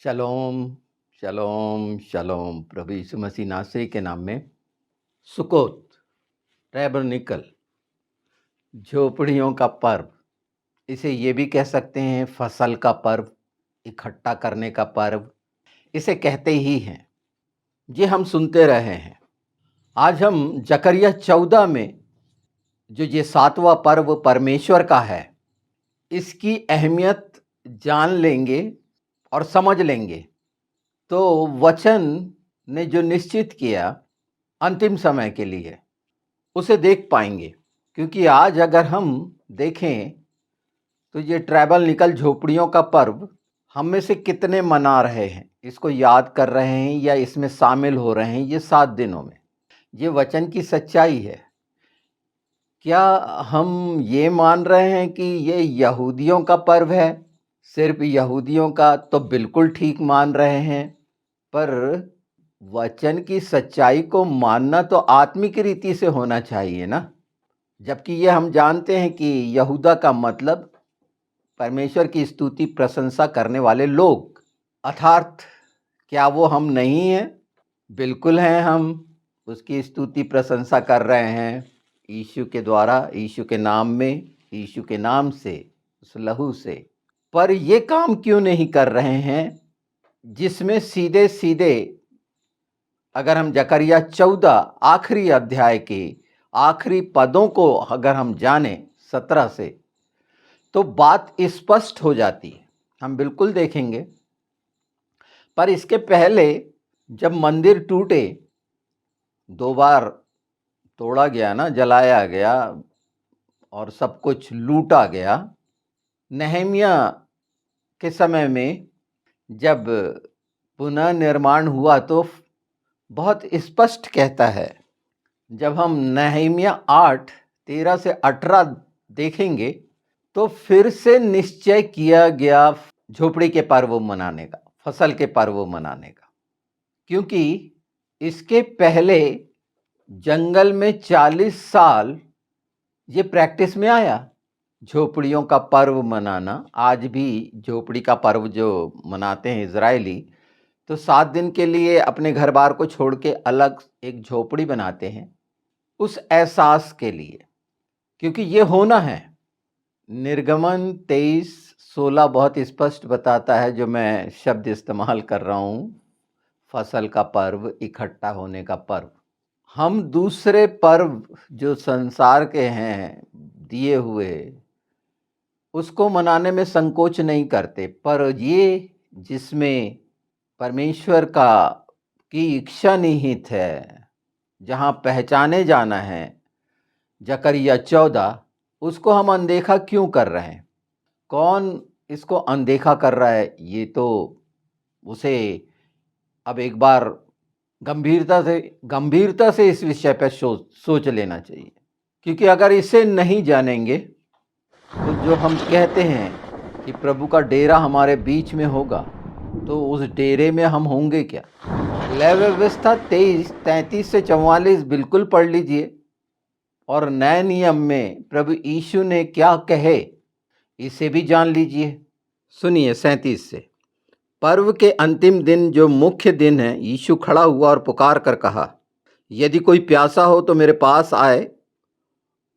शलोम, शलोम, शलोम। प्रभु यीशु मसीह नासरी के नाम में सुकोत, टैबरनेकल, झोपड़ियों का पर्व। इसे ये भी कह सकते हैं फसल का पर्व, इकट्ठा करने का पर्व, इसे कहते ही हैं। ये हम सुनते रहे हैं। आज हम जकरिया 14 में जो ये 7वां पर्व परमेश्वर का है, इसकी अहमियत जान लेंगे और समझ लेंगे तो वचन ने जो निश्चित किया अंतिम समय के लिए उसे देख पाएंगे। क्योंकि आज अगर हम देखें तो ये ट्राइबल निकल झोपड़ियों का पर्व हम में से कितने मना रहे हैं, इसको याद कर रहे हैं या इसमें शामिल हो रहे हैं ये 7 दिनों में। ये वचन की सच्चाई है। क्या हम ये मान रहे हैं कि ये यहूदियों का पर्व है, सिर्फ यहूदियों का? तो बिल्कुल ठीक मान रहे हैं। पर वचन की सच्चाई को मानना तो आत्मिक रीति से होना चाहिए ना। जबकि ये हम जानते हैं कि यहूदा का मतलब परमेश्वर की स्तुति प्रशंसा करने वाले लोग, अर्थात क्या वो हम नहीं हैं? बिल्कुल हैं। हम उसकी स्तुति प्रशंसा कर रहे हैं यीशु के द्वारा, यीशु के नाम में, यीशु के नाम से, उस लहू से। पर ये काम क्यों नहीं कर रहे हैं जिसमें सीधे सीधे अगर हम जकरिया 14 आखिरी अध्याय के आखिरी पदों को अगर हम जाने 17 से, तो बात स्पष्ट हो जाती है। हम बिल्कुल देखेंगे। पर इसके पहले जब मंदिर टूटे, 2 बार तोड़ा गया ना, जलाया गया और सब कुछ लूटा गया। नहम्याह के समय में जब पुनः निर्माण हुआ तो बहुत स्पष्ट कहता है। जब हम नहम्याह 8:13 से 18 देखेंगे तो फिर से निश्चय किया गया झोपड़ी के पर्व मनाने का, फसल के पर्व मनाने का। क्योंकि इसके पहले जंगल में 40 साल ये प्रैक्टिस में आया, झोपड़ियों का पर्व मनाना। आज भी झोपड़ी का पर्व जो मनाते हैं इजरायली, तो 7 दिन के लिए अपने घर बार को छोड़ के अलग एक झोपड़ी बनाते हैं उस एहसास के लिए, क्योंकि ये होना है। निर्गमन 23:16 बहुत स्पष्ट बताता है, जो मैं शब्द इस्तेमाल कर रहा हूँ, फसल का पर्व, इकट्ठा होने का पर्व। हम दूसरे पर्व जो संसार के हैं दिए हुए, उसको मनाने में संकोच नहीं करते, पर ये जिसमें परमेश्वर की इच्छा निहित है, जहाँ पहचाने जाना है, जकरिया 14, उसको हम अनदेखा क्यों कर रहे हैं? कौन इसको अनदेखा कर रहा है? ये तो उसे अब एक बार गंभीरता से इस विषय पर सोच लेना चाहिए। क्योंकि अगर इसे नहीं जानेंगे तो जो हम कहते हैं कि प्रभु का डेरा हमारे बीच में होगा, तो उस डेरे में हम होंगे क्या? लय व्यवस्था 23:33 से 44 बिल्कुल पढ़ लीजिए। और नए नियम में प्रभु यीशु ने क्या कहे, इसे भी जान लीजिए। सुनिए 37 से। पर्व के अंतिम दिन, जो मुख्य दिन है, यीशु खड़ा हुआ और पुकार कर कहा, यदि कोई प्यासा हो तो मेरे पास आए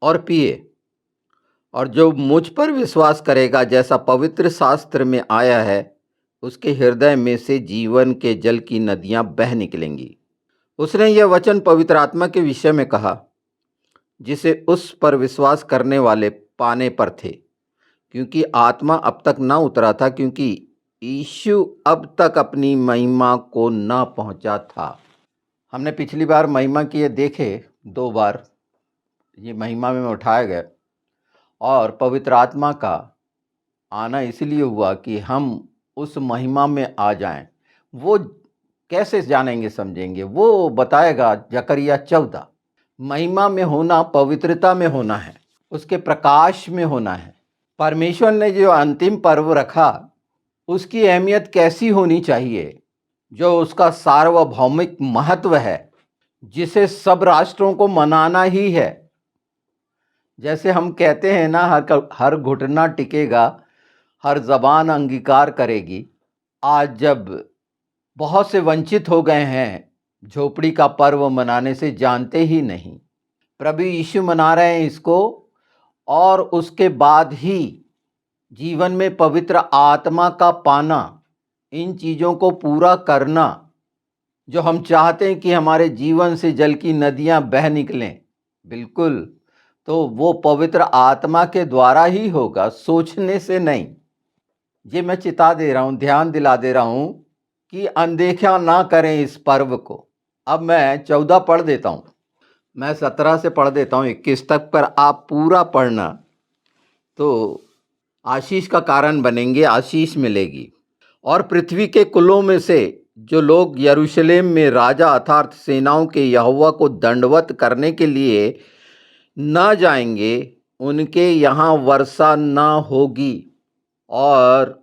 और पिए। और जो मुझ पर विश्वास करेगा, जैसा पवित्र शास्त्र में आया है, उसके हृदय में से जीवन के जल की नदियां बह निकलेंगी। उसने यह वचन पवित्र आत्मा के विषय में कहा, जिसे उस पर विश्वास करने वाले पाने पर थे, क्योंकि आत्मा अब तक न उतरा था, क्योंकि यीशु अब तक अपनी महिमा को न पहुंचा था। हमने पिछली बार महिमा किए देखे, 2 बार ये महिमा में उठाया गया। और पवित्र आत्मा का आना इसलिए हुआ कि हम उस महिमा में आ जाएं। वो कैसे जानेंगे, समझेंगे? वो बताएगा जकरिया 14। महिमा में होना, पवित्रता में होना है, उसके प्रकाश में होना है। परमेश्वर ने जो अंतिम पर्व रखा, उसकी अहमियत कैसी होनी चाहिए, जो उसका सार्वभौमिक महत्व है, जिसे सब राष्ट्रों को मनाना ही है। जैसे हम कहते हैं ना, हर घुटना टिकेगा, हर जबान अंगीकार करेगी। आज जब बहुत से वंचित हो गए हैं, झोपड़ी का पर्व मनाने से जानते ही नहीं। प्रभु यीशु मना रहे हैं इसको, और उसके बाद ही जीवन में पवित्र आत्मा का पाना, इन चीज़ों को पूरा करना, जो हम चाहते हैं कि हमारे जीवन से जल की नदियां बह निकलें, बिल्कुल, तो वो पवित्र आत्मा के द्वारा ही होगा, सोचने से नहीं। ये मैं चिता दे रहा हूँ, ध्यान दिला दे रहा हूँ कि अनदेखा ना करें इस पर्व को। अब मैं 14 पढ़ देता हूँ, मैं 17 से पढ़ देता हूँ 21 तक, पर आप पूरा पढ़ना तो आशीष का कारण बनेंगे, आशीष मिलेगी। और पृथ्वी के कुलों में से जो लोग यरूशलेम में राजा अर्थात सेनाओं के यहोवा को दंडवत करने के लिए न जाएंगे, उनके यहाँ वर्षा न होगी। और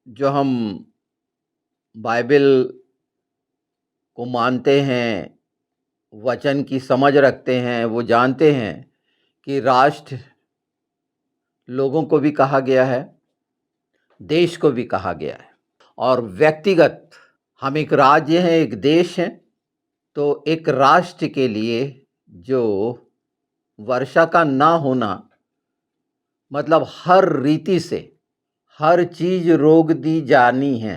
जो हम बाइबल को मानते हैं, वचन की समझ रखते हैं, वो जानते हैं कि राष्ट्र लोगों को भी कहा गया है, देश को भी कहा गया है, और व्यक्तिगत हम एक राज्य हैं, एक देश हैं। तो एक राष्ट्र के लिए जो वर्षा का ना होना, मतलब हर रीति से हर चीज रोक दी जानी है।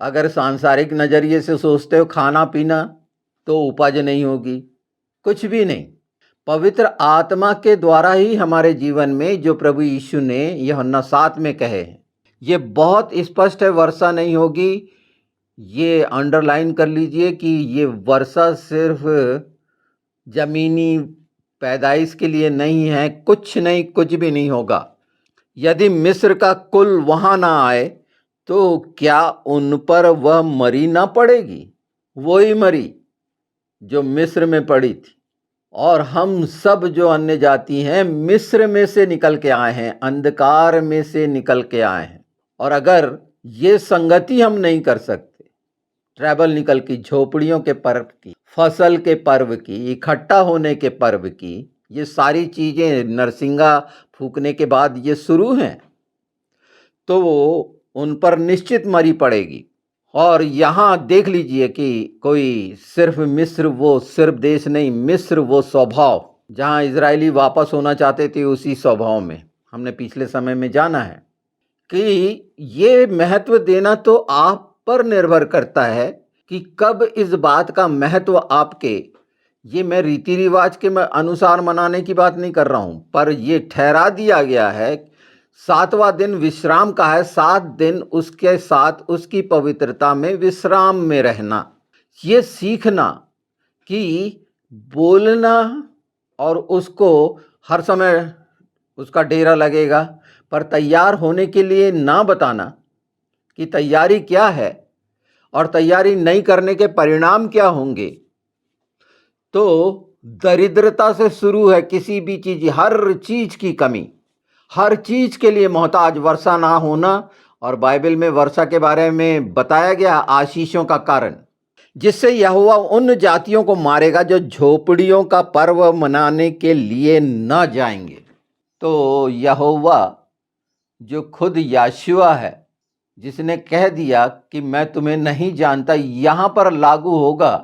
अगर सांसारिक नज़रिए से सोचते हो, खाना पीना, तो उपज नहीं होगी, कुछ भी नहीं। पवित्र आत्मा के द्वारा ही हमारे जीवन में, जो प्रभु यीशु ने यूहन्ना 7 में कहे हैं, ये बहुत स्पष्ट है, वर्षा नहीं होगी। ये अंडरलाइन कर लीजिए कि ये वर्षा सिर्फ जमीनी पैदाइश के लिए नहीं है, कुछ नहीं, कुछ भी नहीं होगा। यदि मिस्र का कुल वहाँ ना आए तो क्या उन पर वह मरी ना पड़ेगी? वही मरी जो मिस्र में पड़ी थी। और हम सब जो अन्य जाति हैं, मिस्र में से निकल के आए हैं, अंधकार में से निकल के आए हैं। और अगर ये संगति हम नहीं कर सकते, ट्रैवल निकल की, झोपड़ियों के पर्व की, फसल के पर्व की, इकट्ठा होने के पर्व की, ये सारी चीज़ें नरसिंगा फूकने के बाद ये शुरू हैं, तो उन पर निश्चित मरी पड़ेगी। और यहाँ देख लीजिए कि कोई सिर्फ मिस्र, वो सिर्फ देश नहीं, मिस्र वो स्वभाव, जहाँ इजरायली वापस होना चाहते थे, उसी स्वभाव में हमने पिछले समय में जाना है कि ये महत्व देना तो आप पर निर्भर करता है कि कब इस बात का महत्व आपके, ये मैं रीति रिवाज के अनुसार मनाने की बात नहीं कर रहा हूँ, पर ये ठहरा दिया गया है, 7वां दिन विश्राम का है, 7 दिन उसके साथ उसकी पवित्रता में विश्राम में रहना, ये सीखना कि बोलना, और उसको हर समय उसका डेरा लगेगा, पर तैयार होने के लिए ना बताना कि तैयारी क्या है और तैयारी नहीं करने के परिणाम क्या होंगे। तो दरिद्रता से शुरू है किसी भी चीज, हर चीज की कमी, हर चीज के लिए मोहताज, वर्षा ना होना। और बाइबल में वर्षा के बारे में बताया गया आशीषों का कारण, जिससे यहोवा उन जातियों को मारेगा जो झोपड़ियों का पर्व मनाने के लिए न जाएंगे। तो यहोवा जो खुद याशुआ है, जिसने कह दिया कि मैं तुम्हें नहीं जानता, यहाँ पर लागू होगा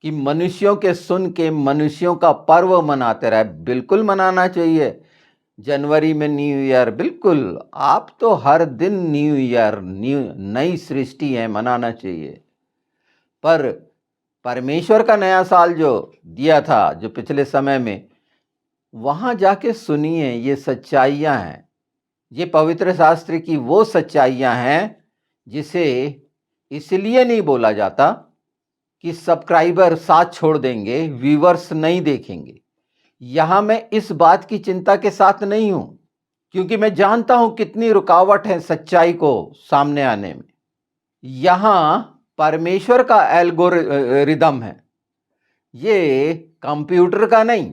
कि मनुष्यों के सुन के मनुष्यों का पर्व मनाते रहे। बिल्कुल मनाना चाहिए, जनवरी में न्यू ईयर, बिल्कुल, आप तो हर दिन न्यू ईयर, नई सृष्टि है, मनाना चाहिए। पर परमेश्वर का नया साल जो दिया था, जो पिछले समय में, वहाँ जाके सुनिए, ये सच्चाइयाँ हैं, ये पवित्र शास्त्र की वो सच्चाइयाँ हैं जिसे इसलिए नहीं बोला जाता कि सब्सक्राइबर साथ छोड़ देंगे, व्यूवर्स नहीं देखेंगे। यहाँ मैं इस बात की चिंता के साथ नहीं हूँ, क्योंकि मैं जानता हूँ कितनी रुकावट है सच्चाई को सामने आने में। यहाँ परमेश्वर का एल्गोरिदम है, ये कंप्यूटर का नहीं।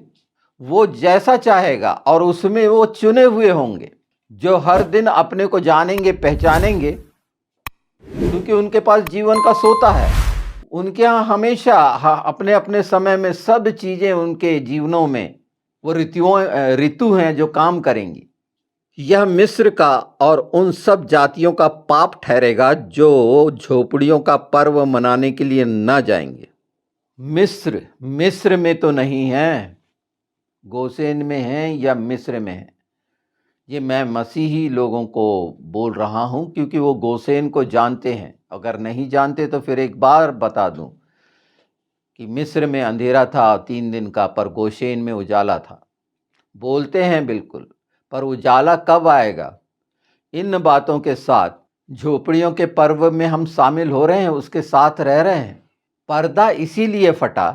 वो जैसा चाहेगा, और उसमें वो चुने हुए होंगे जो हर दिन अपने को जानेंगे, पहचानेंगे, क्योंकि उनके पास जीवन का सोता है। उनके यहाँ हमेशा अपने अपने समय में सब चीज़ें, उनके जीवनों में वो ऋतु हैं जो काम करेंगी। यह मिस्र का और उन सब जातियों का पाप ठहरेगा जो झोपड़ियों का पर्व मनाने के लिए न जाएंगे। मिस्र में तो नहीं है, गोसेन में है या मिस्र में है। ये मैं मसीही लोगों को बोल रहा हूं क्योंकि वो गोसेन को जानते हैं। अगर नहीं जानते तो फिर एक बार बता दूं कि मिस्र में अंधेरा था 3 दिन का, पर गोशेन में उजाला था। बोलते हैं बिल्कुल, पर उजाला कब आएगा? इन बातों के साथ झोपड़ियों के पर्व में हम शामिल हो रहे हैं, उसके साथ रह रहे हैं। पर्दा इसीलिए फटा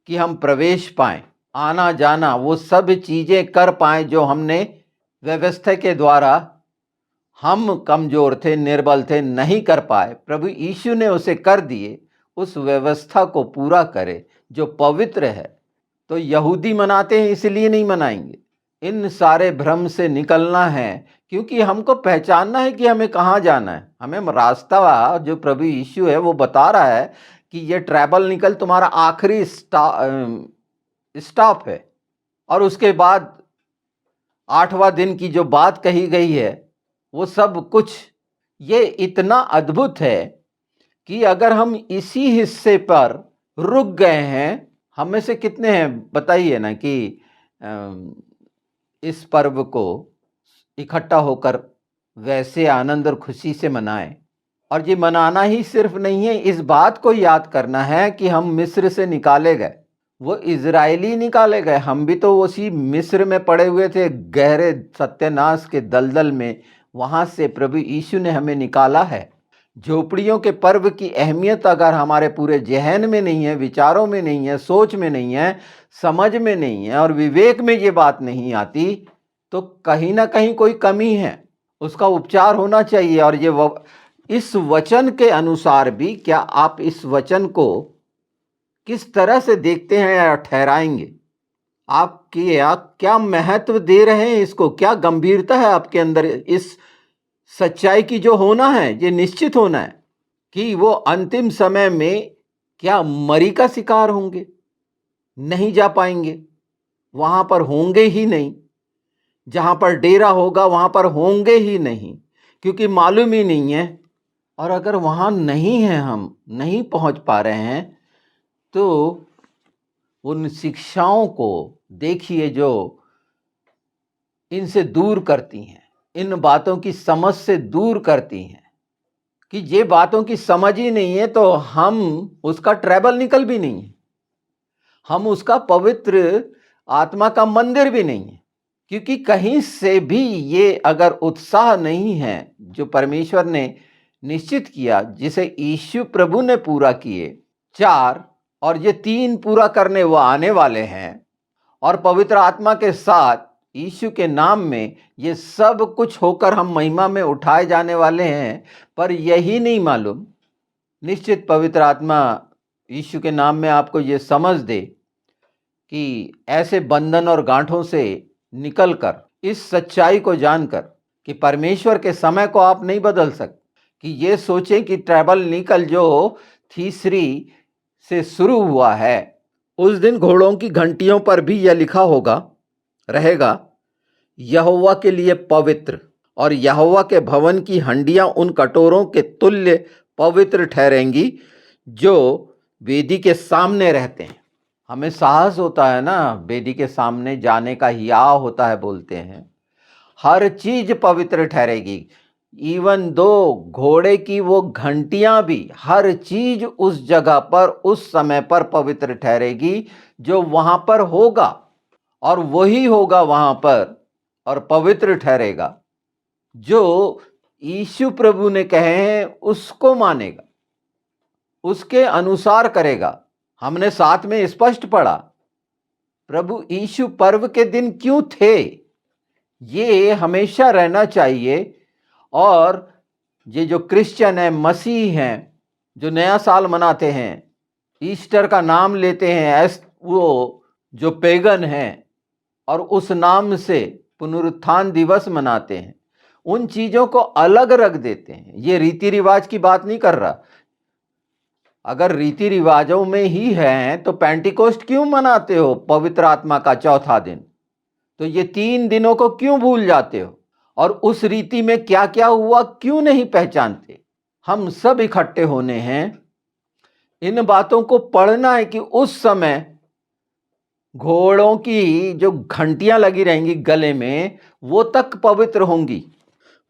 कि हम प्रवेश पाएं, आना जाना वो सब चीजें कर पाएं जो हमने व्यवस्था के द्वारा, हम कमजोर थे, निर्बल थे, नहीं कर पाए। प्रभु यीशु ने उसे कर दिए, उस व्यवस्था को पूरा करे जो पवित्र है। तो यहूदी मनाते हैं इसलिए नहीं मनाएंगे। इन सारे भ्रम से निकलना है, क्योंकि हमको पहचानना है कि हमें कहाँ जाना है। हमें रास्ता जो प्रभु यीशु है वो बता रहा है कि ये ट्रैवल निकल तुम्हारा आखिरी स्टॉप है। और उसके बाद 8वां दिन की जो बात कही गई है वो सब कुछ ये इतना अद्भुत है कि अगर हम इसी हिस्से पर रुक गए हैं, हम में से कितने हैं बताइए ना कि इस पर्व को इकट्ठा होकर वैसे आनंद और खुशी से मनाएं। और ये मनाना ही सिर्फ नहीं है, इस बात को याद करना है कि हम मिस्र से निकाले गए, वो इजरायली निकाले गए। हम भी तो उसी मिस्र में पड़े हुए थे, गहरे सत्यानाश के दलदल में। वहां से प्रभु यीशु ने हमें निकाला है। झोपड़ियों के पर्व की अहमियत अगर हमारे पूरे जहन में नहीं है, विचारों में नहीं है, सोच में नहीं है, समझ में नहीं है और विवेक में ये बात नहीं आती, तो कहीं ना कहीं कोई कमी है, उसका उपचार होना चाहिए। और ये इस वचन के अनुसार भी, क्या आप इस वचन को किस तरह से देखते हैं या ठहराएंगे? आप क्या महत्व दे रहे हैं इसको? क्या गंभीरता है आपके अंदर? इस सच्चाई की जो होना है, ये निश्चित होना है कि वो अंतिम समय में क्या मरी का शिकार होंगे, नहीं जा पाएंगे, वहां पर होंगे ही नहीं। जहां पर डेरा होगा वहां पर होंगे ही नहीं, क्योंकि मालूम ही नहीं है। और अगर वहां नहीं है, हम नहीं पहुंच पा रहे हैं, तो उन शिक्षाओं को देखिए जो इनसे दूर करती हैं, इन बातों की समझ से दूर करती हैं। कि ये बातों की समझ ही नहीं है तो हम उसका ट्रैवल निकल भी नहीं है, हम उसका पवित्र आत्मा का मंदिर भी नहीं है। क्योंकि कहीं से भी ये अगर उत्साह नहीं है जो परमेश्वर ने निश्चित किया, जिसे यीशु प्रभु ने पूरा किए 4, और ये 3 पूरा करने वो आने वाले हैं, और पवित्र आत्मा के साथ यीशु के नाम में ये सब कुछ होकर हम महिमा में उठाए जाने वाले हैं। पर यही नहीं मालूम, निश्चित पवित्र आत्मा यीशु के नाम में आपको ये समझ दे कि ऐसे बंधन और गांठों से निकलकर, इस सच्चाई को जानकर कि परमेश्वर के समय को आप नहीं बदल सकते। कि ये सोचें कि ट्रैवल निकल जो तीसरी से शुरू हुआ है, उस दिन घोड़ों की घंटियों पर भी यह लिखा होगा रहेगा, यहोवा के लिए पवित्र, और यहोवा के भवन की हंडियां उन कटोरों के तुल्य पवित्र ठहरेंगी जो वेदी के सामने रहते हैं। हमें साहस होता है ना, वेदी के सामने जाने का हिया होता है, बोलते हैं हर चीज पवित्र ठहरेगी। इवन दो घोड़े की वो घंटियां भी, हर चीज उस जगह पर उस समय पर पवित्र ठहरेगी जो वहां पर होगा, और वही होगा वहां पर और पवित्र ठहरेगा जो यीशु प्रभु ने कहे हैं उसको मानेगा, उसके अनुसार करेगा। हमने साथ में स्पष्ट पढ़ा प्रभु यीशु पर्व के दिन क्यों थे, ये हमेशा रहना चाहिए। और ये जो क्रिश्चियन है, मसीह हैं, जो नया साल मनाते हैं, ईस्टर का नाम लेते हैं, वो जो पेगन हैं और उस नाम से पुनरुत्थान दिवस मनाते हैं, उन चीजों को अलग रख देते हैं। ये रीति रिवाज की बात नहीं कर रहा। अगर रीति रिवाजों में ही हैं तो पेंटिकोस्ट क्यों मनाते हो, पवित्र आत्मा का चौथा दिन? तो ये 3 दिनों को क्यों भूल जाते हो? और उस रीति में क्या क्या हुआ क्यों नहीं पहचानते। हम सब इकट्ठे होने हैं, इन बातों को पढ़ना है कि उस समय घोड़ों की जो घंटियां लगी रहेंगी गले में, वो तक पवित्र होंगी।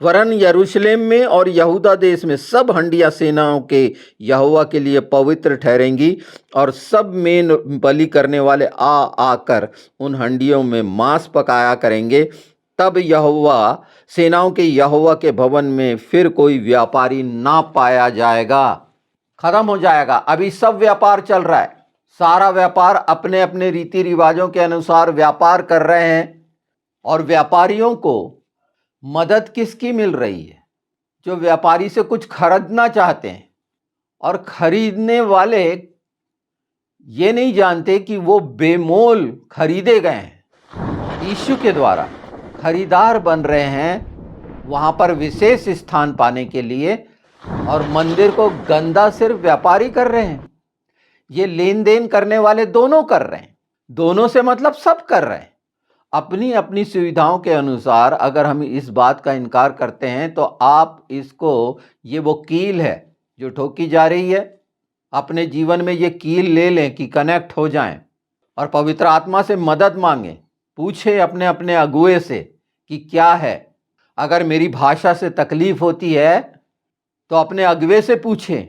वरन यरूशलेम में और यहूदा देश में सब हंडिया सेनाओं के यहोवा के लिए पवित्र ठहरेंगी, और सब मेन बलि करने वाले आ आकर उन हंडियों में मांस पकाया करेंगे। तब यहोवा सेनाओं के यहोवा के भवन में फिर कोई व्यापारी ना पाया जाएगा। खत्म हो जाएगा। अभी सब व्यापार चल रहा है, सारा व्यापार अपने अपने रीति रिवाजों के अनुसार व्यापार कर रहे हैं। और व्यापारियों को मदद किसकी मिल रही है? जो व्यापारी से कुछ खरीदना चाहते हैं, और खरीदने वाले ये नहीं जानते कि वो बेमोल खरीदे गए हैं, यीशु के द्वारा खरीदार बन रहे हैं वहां पर विशेष स्थान पाने के लिए, और मंदिर को गंदा सिर्फ व्यापारी कर रहे हैं। ये लेन देन करने वाले दोनों कर रहे हैं, दोनों से मतलब सब कर रहे हैं अपनी अपनी सुविधाओं के अनुसार। अगर हम इस बात का इनकार करते हैं तो आप इसको, ये वो कील है जो ठोकी जा रही है, अपने जीवन में ये कील ले लें कि कनेक्ट हो जाएं और पवित्र आत्मा से मदद मांगें। पूछे अपने अपने अगुए से कि क्या है। अगर मेरी भाषा से तकलीफ होती है तो अपने अगुए से पूछें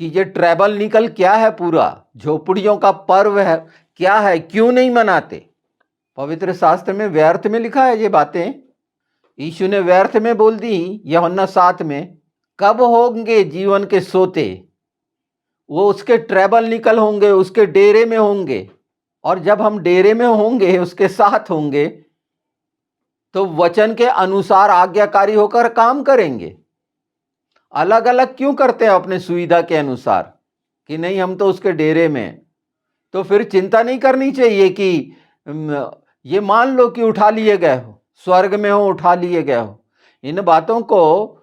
कि ये ट्रैबल निकल क्या है, पूरा झोपड़ियों का पर्व है क्या है, क्यों नहीं मनाते। पवित्र शास्त्र में व्यर्थ में लिखा है ये बातें, यीशु ने व्यर्थ में बोल दी। यूहन्ना 7 में, कब होंगे जीवन के सोते, वो उसके ट्रैबल निकल होंगे, उसके डेरे में होंगे। और जब हम डेरे में होंगे, उसके साथ होंगे, तो वचन के अनुसार आज्ञाकारी होकर काम करेंगे। अलग अलग क्यों करते हैं अपने सुविधा के अनुसार कि नहीं हम तो उसके डेरे में। तो फिर चिंता नहीं करनी चाहिए कि ये मान लो कि उठा लिए गए हो, स्वर्ग में हो, उठा लिए गए हो। इन बातों को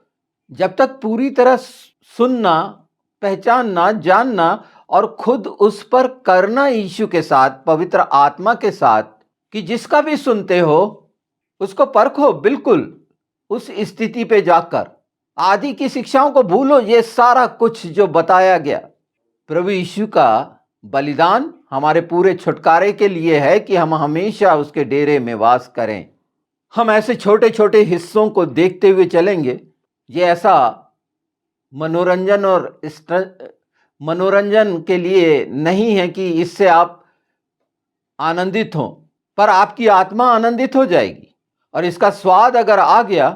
जब तक पूरी तरह सुनना, पहचानना, जानना और खुद उस पर करना यीशु के साथ, पवित्र आत्मा के साथ, कि जिसका भी सुनते हो उसको परखो। बिल्कुल उस स्थिति पे जाकर आदि की शिक्षाओं को भूलो। ये सारा कुछ जो बताया गया, प्रभु यीशु का बलिदान हमारे पूरे छुटकारे के लिए है कि हम हमेशा उसके डेरे में वास करें। हम ऐसे छोटे छोटे हिस्सों को देखते हुए चलेंगे। ये ऐसा मनोरंजन और मनोरंजन के लिए नहीं है कि इससे आप आनंदित हो, पर आपकी आत्मा आनंदित हो जाएगी। और इसका स्वाद अगर आ गया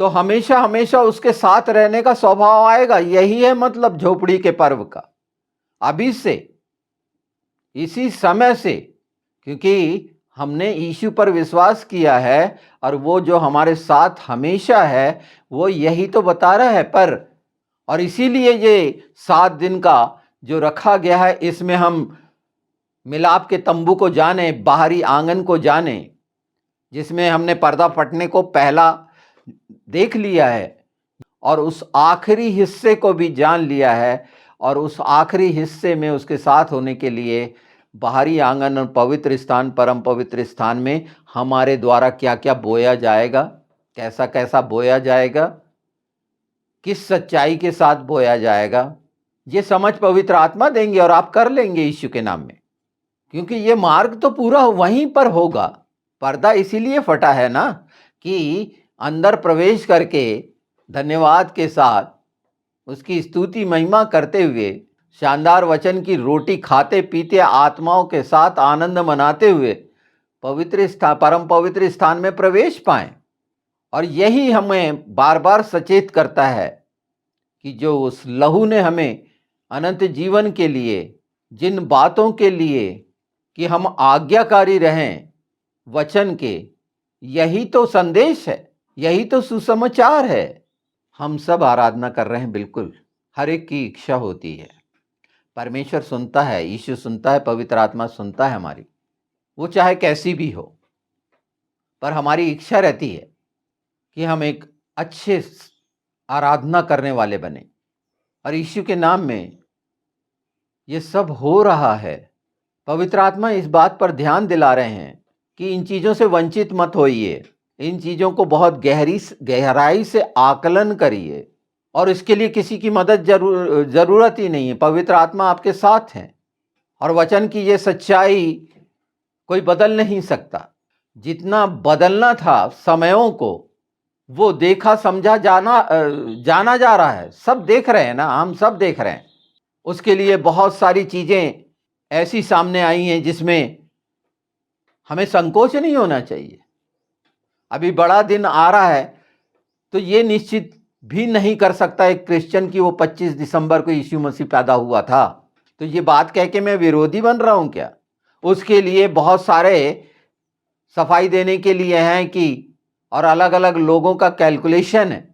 तो हमेशा हमेशा उसके साथ रहने का स्वभाव आएगा। यही है मतलब झोपड़ी के पर्व का। अभी से, इसी समय से, क्योंकि हमने यीशु पर विश्वास किया है और वो जो हमारे साथ हमेशा है, वो यही तो बता रहा है। पर और इसीलिए ये 7 दिन का जो रखा गया है, इसमें हम मिलाप के तंबू को जाने, बाहरी आंगन को जाने, जिसमें हमने पर्दा फटने को पहला देख लिया है, और उस आखिरी हिस्से को भी जान लिया है। और उस आखिरी हिस्से में उसके साथ होने के लिए बाहरी आंगन और पवित्र स्थान, परम पवित्र स्थान में हमारे द्वारा क्या क्या बोया जाएगा, कैसा कैसा बोया जाएगा, किस सच्चाई के साथ बोया जाएगा, ये समझ पवित्र आत्मा देंगे और आप कर लेंगे यीशु के नाम में। क्योंकि ये मार्ग तो पूरा वहीं पर होगा। पर्दा इसीलिए फटा है ना कि अंदर प्रवेश करके धन्यवाद के साथ उसकी स्तुति महिमा करते हुए, शानदार वचन की रोटी खाते पीते, आत्माओं के साथ आनंद मनाते हुए पवित्र स्थान, परम पवित्र स्थान में प्रवेश पाएं। और यही हमें बार बार सचेत करता है कि जो उस लहू ने हमें अनंत जीवन के लिए, जिन बातों के लिए कि हम आज्ञाकारी रहें वचन के, यही तो संदेश है, यही तो सुसमाचार है। हम सब आराधना कर रहे हैं, बिल्कुल हर एक की इच्छा होती है। परमेश्वर सुनता है, यीशु सुनता है, पवित्र आत्मा सुनता है हमारी, वो चाहे कैसी भी हो। पर हमारी इच्छा रहती है कि हम एक अच्छे आराधना करने वाले बने। और यीशु के नाम में ये सब हो रहा है। पवित्र आत्मा इस बात पर ध्यान दिला रहे हैं कि इन चीज़ों से वंचित मत होइए, इन चीज़ों को बहुत गहराई से आकलन करिए और इसके लिए किसी की मदद ज़रूरत ही नहीं है। पवित्र आत्मा आपके साथ है और वचन की ये सच्चाई कोई बदल नहीं सकता। जितना बदलना था समयों को, वो देखा समझा जाना जा रहा है। सब देख रहे हैं ना, हम सब देख रहे हैं। उसके लिए बहुत सारी चीज़ें ऐसी सामने आई हैं जिसमें हमें संकोच नहीं होना चाहिए। अभी बड़ा दिन आ रहा है तो ये निश्चित भी नहीं कर सकता एक क्रिश्चियन की वो 25 दिसंबर को यीशु मसीह पैदा हुआ था, तो ये बात कह के मैं विरोधी बन रहा हूं क्या? उसके लिए बहुत सारे सफाई देने के लिए हैं कि और अलग अलग लोगों का कैलकुलेशन है।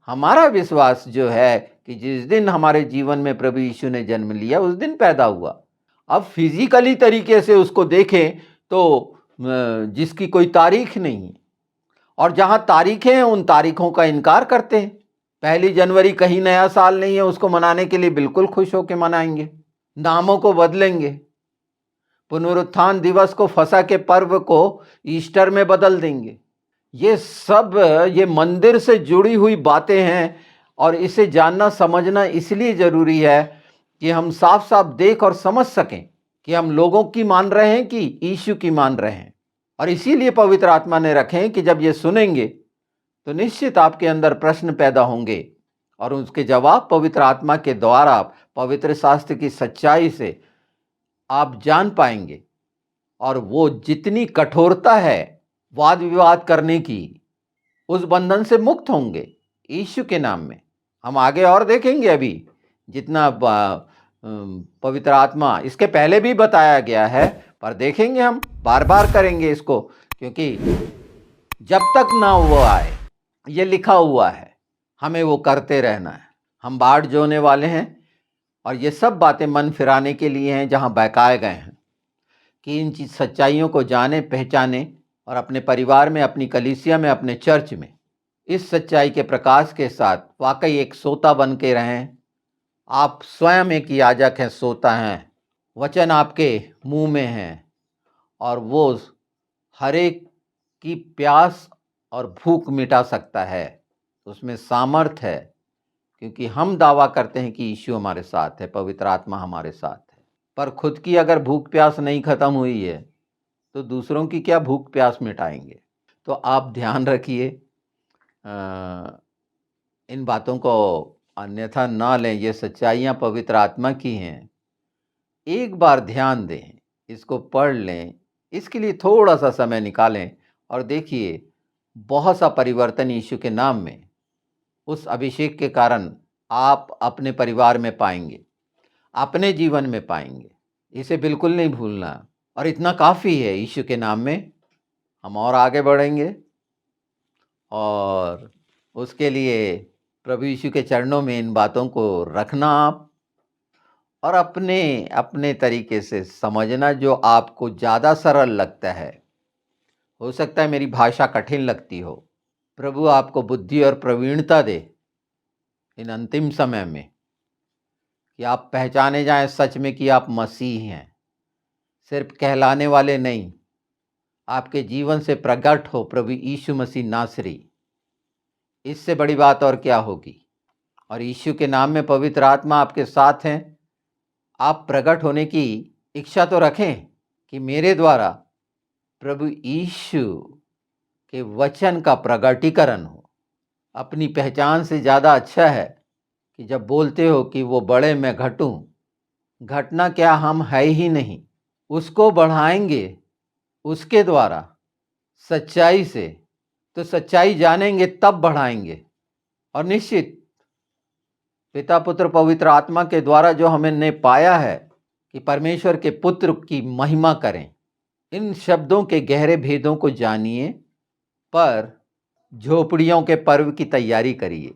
हमारा विश्वास जो है कि जिस दिन हमारे जीवन में प्रभु यीशु ने जन्म लिया उस दिन पैदा हुआ। अब फिजिकली तरीके से उसको देखें तो जिसकी कोई तारीख नहीं है, और जहां तारीखें हैं उन तारीखों का इनकार करते हैं। 1 जनवरी कहीं नया साल नहीं है, उसको मनाने के लिए बिल्कुल खुश होकर मनाएंगे, नामों को बदलेंगे, पुनरुत्थान दिवस को, फसह के पर्व को ईस्टर में बदल देंगे। ये सब ये मंदिर से जुड़ी हुई बातें हैं और इसे जानना समझना इसलिए जरूरी है कि हम साफ साफ देख और समझ सकें कि हम लोगों की मान रहे हैं कि यीशु की मान रहे हैं। और इसीलिए पवित्र आत्मा ने रखे कि जब ये सुनेंगे तो निश्चित आपके अंदर प्रश्न पैदा होंगे और उसके जवाब पवित्र आत्मा के द्वारा पवित्र शास्त्र की सच्चाई से आप जान पाएंगे। और वो जितनी कठोरता है वाद विवाद करने की, उस बंधन से मुक्त होंगे यीशु के नाम में। हम आगे और देखेंगे अभी जितना पवित्र आत्मा, इसके पहले भी बताया गया है पर देखेंगे, हम बार बार करेंगे इसको, क्योंकि जब तक ना वो आए ये लिखा हुआ है, हमें वो करते रहना है। हम बाट जोने वाले हैं और ये सब बातें मन फिराने के लिए हैं, जहां बहकाए गए हैं कि इन चीज सच्चाइयों को जाने, पहचाने और अपने परिवार में, अपनी कलीसिया में, अपने चर्च में इस सच्चाई के प्रकाश के साथ वाकई एक सोता बन के रहें। आप स्वयं एक याजक हैं, सोता हैं, वचन आपके मुंह में है और वो हर एक की प्यास और भूख मिटा सकता है। उसमें सामर्थ है, क्योंकि हम दावा करते हैं कि यीशु हमारे साथ है, पवित्र आत्मा हमारे साथ है। पर खुद की अगर भूख प्यास नहीं खत्म हुई है तो दूसरों की क्या भूख प्यास मिटाएंगे? तो आप ध्यान रखिए, इन बातों को अन्यथा ना लें। ये सच्चाइयाँ पवित्र आत्मा की हैं। एक बार ध्यान दें, इसको पढ़ लें, इसके लिए थोड़ा सा समय निकालें और देखिए बहुत सा परिवर्तन यीशु के नाम में, उस अभिषेक के कारण आप अपने परिवार में पाएंगे, अपने जीवन में पाएंगे। इसे बिल्कुल नहीं भूलना। और इतना काफ़ी है यीशु के नाम में। हम और आगे बढ़ेंगे और उसके लिए प्रभु यीशु के चरणों में इन बातों को रखना आप, और अपने अपने तरीके से समझना जो आपको ज़्यादा सरल लगता है। हो सकता है मेरी भाषा कठिन लगती हो। प्रभु आपको बुद्धि और प्रवीणता दे इन अंतिम समय में कि आप पहचाने जाएं सच में कि आप मसीह हैं, सिर्फ कहलाने वाले नहीं। आपके जीवन से प्रकट हो प्रभु यीशु मसीह नासरी। इससे बड़ी बात और क्या होगी? और यीशु के नाम में पवित्र आत्मा आपके साथ हैं। आप प्रकट होने की इच्छा तो रखें कि मेरे द्वारा प्रभु यीशु के वचन का प्रकटीकरण हो। अपनी पहचान से ज़्यादा अच्छा है कि जब बोलते हो कि वो बड़े मैं घटूं, घटना क्या, हम है ही नहीं, उसको बढ़ाएंगे उसके द्वारा सच्चाई से। तो सच्चाई जानेंगे तब बढ़ाएंगे। और निश्चित पिता पुत्र पवित्र आत्मा के द्वारा जो हमने पाया है कि परमेश्वर के पुत्र की महिमा करें, इन शब्दों के गहरे भेदों को जानिए, पर झोपड़ियों के पर्व की तैयारी करिए।